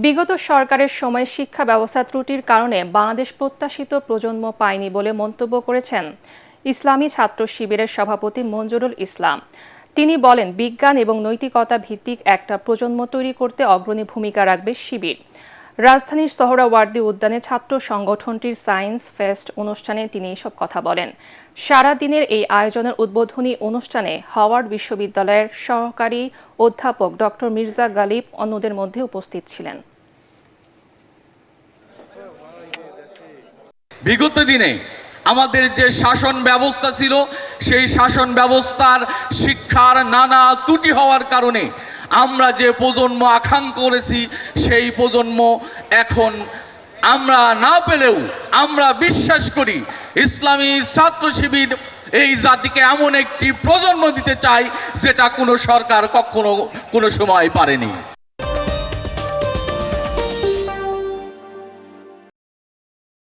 বিগত সরকারের সময় শিক্ষা ব্যবস্থা ত্রুটির কারণে বাংলাদেশ প্রত্যাশিত প্রজন্ম পায়নি বলে মন্তব্য করেছেন ইসলামী ছাত্র শিবিরের সভাপতি মঞ্জুরুল ইসলাম। তিনি বলেন, বিজ্ঞান এবং নৈতিকতা ভিত্তিক একটা প্রজন্ম তৈরি করতে অগ্রণী ভূমিকা রাখবে শিবির। রাজধানীর সোহরাওয়ার্দী উদ্যানে ছাত্র সংগঠনটির সায়েন্স ফেস্ট অনুষ্ঠানে তিনি এসব কথা বলেন। সারাদিনের এই আয়োজনের উদ্বোধনী অনুষ্ঠানে হাওয়ার্ড বিশ্ববিদ্যালয়ের সহকারী অধ্যাপক ডক্টর মির্জা গালিব অন্যদের মধ্যে উপস্থিত ছিলেন। বিগত দিনে আমাদের যে শাসন ব্যবস্থা ছিল, সেই শাসন ব্যবস্থার শিক্ষার নানা ত্রুটি হওয়ার কারণে আমরা যে প্রজন্ম আকাঙ্ক্ষা করেছি, সেই প্রজন্ম এখন আমরা না পেলেও আমরা বিশ্বাস করি ইসলামী ছাত্র শিবির এই জাতিকে এমন একটি প্রজন্ম দিতে চায় যেটা কোনো সরকার কখনো কোনো সময় পারেনি।